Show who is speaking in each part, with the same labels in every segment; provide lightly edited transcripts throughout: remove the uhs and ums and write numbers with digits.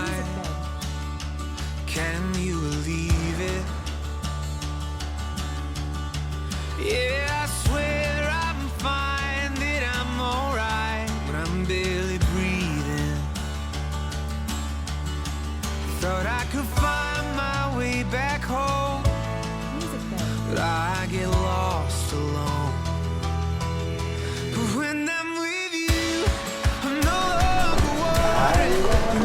Speaker 1: mine. Can you believe it? Yeah, I swear I'm fine, that I'm alright, but I'm barely breathing. Thought I could find my way back home, but I get lost alone. But when I'm with you, I'm no longer worried.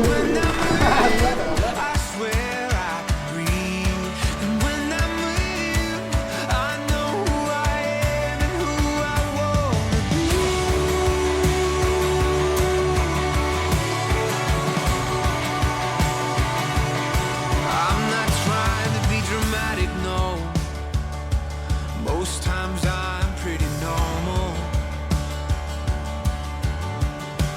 Speaker 1: When I'm with you, I swear I can breathe. And when I'm with you, I know who I am and who I wanna be. I'm not trying to be dramatic, no. Most times I'm pretty normal.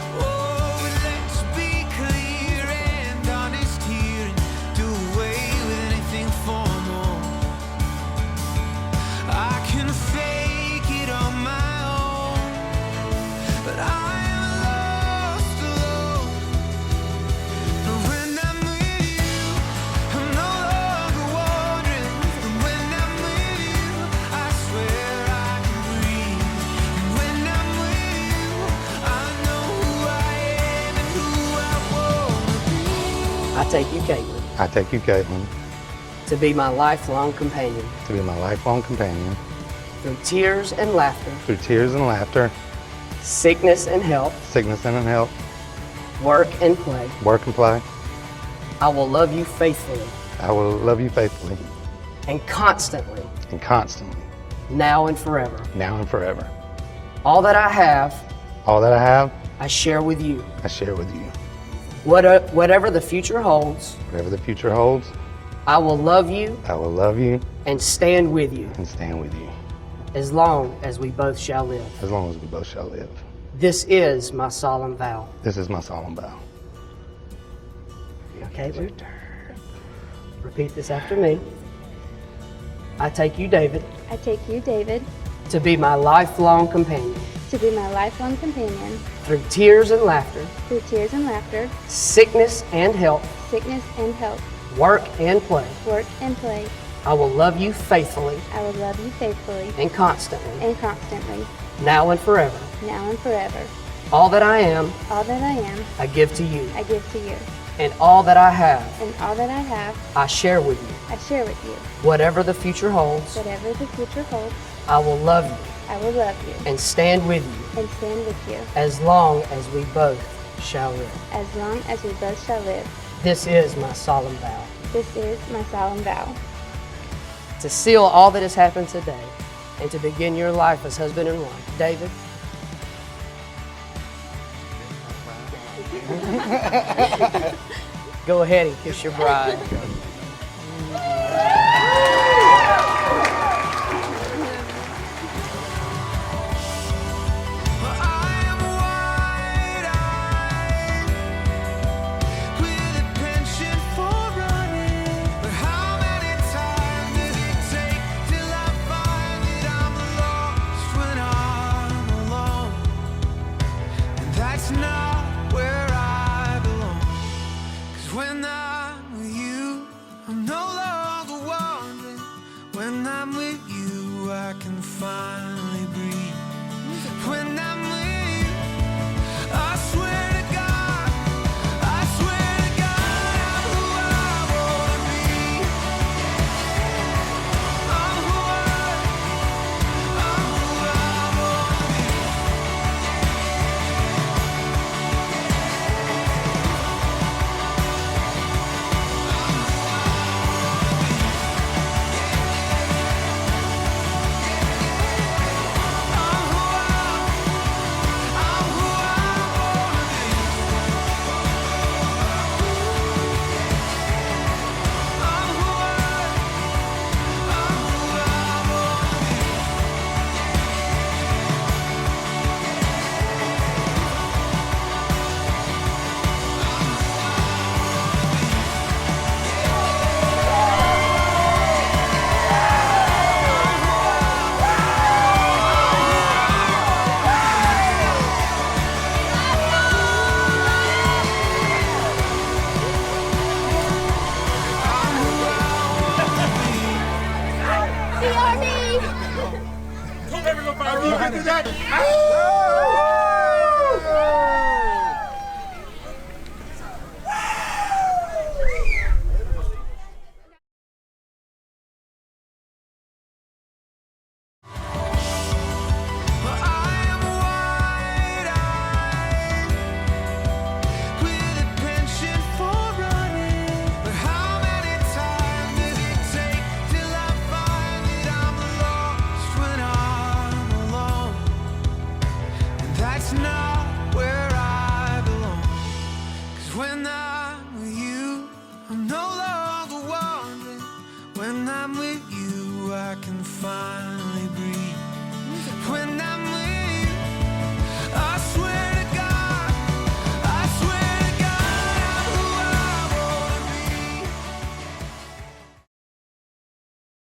Speaker 1: Oh, but let's be clear and honest here and do away with anything formal. I can fake it on my own, but I am lost alone. But when I'm with you, I'm no longer wandering. And when I'm with you, I swear I can breathe. And when I'm with you, I know who I am and who I wanna be.
Speaker 2: I take you, Caitlin,
Speaker 3: I take you, Caitlin,
Speaker 2: to be my lifelong companion
Speaker 3: to be my lifelong companion
Speaker 2: through tears and laughter,
Speaker 3: through tears and laughter,
Speaker 2: sickness and health,
Speaker 3: sickness and health,
Speaker 2: work and play.
Speaker 3: work and play.
Speaker 2: I will love you faithfully
Speaker 3: I will love you faithfully
Speaker 2: and constantly,
Speaker 3: and constantly,
Speaker 2: now and forever.
Speaker 3: now and forever.
Speaker 2: All that I have,
Speaker 3: All that I have,
Speaker 2: I share with you.
Speaker 3: I share with you.
Speaker 2: Whatever the future holds,
Speaker 3: Whatever the future holds,
Speaker 2: I will love you
Speaker 3: I will love you
Speaker 2: and stand with you
Speaker 3: and stand with you
Speaker 2: as long as we both shall live.
Speaker 3: as long as we both shall live.
Speaker 2: This is my solemn vow.
Speaker 3: This is my solemn vow.
Speaker 2: Okay, repeat this after me. I take you, David,
Speaker 4: I take you, David,
Speaker 2: to be my lifelong companion
Speaker 4: to be my lifelong companion
Speaker 2: through tears and laughter,
Speaker 4: through tears and laughter,
Speaker 2: sickness and health,
Speaker 4: sickness and health,
Speaker 2: work and play.
Speaker 4: work and play.
Speaker 2: I will love you faithfully
Speaker 4: I will love you faithfully
Speaker 2: and constantly,
Speaker 4: and constantly,
Speaker 2: now and forever.
Speaker 4: now and forever.
Speaker 2: All that I am,
Speaker 4: All that I am,
Speaker 2: I give to you,
Speaker 4: I give to you,
Speaker 2: and all that I have,
Speaker 4: and all that I have,
Speaker 2: I share with you.
Speaker 4: I share with you.
Speaker 2: Whatever the future holds,
Speaker 4: Whatever the future holds,
Speaker 2: I will love you
Speaker 4: I will love you
Speaker 2: and stand with you
Speaker 4: and stand with you
Speaker 2: as long as we both shall live.
Speaker 4: as long as we both shall live.
Speaker 2: This is my solemn vow.
Speaker 4: This is my solemn vow.
Speaker 2: To seal all that has happened today and to begin your life as husband and wife, David. Go ahead and kiss your bride.
Speaker 1: I am wide-eyed with a penchant for running. But how many times does it take till I find that I'm lost when I'm alone? And that's not where I belong. 'Cause when I'm with you, I'm no longer wandering. When I'm with you, I can finally breathe. When I'm with you, I swear to God, I'm who I wanna be. I'm who I wanna be.
Speaker 5: Look at that.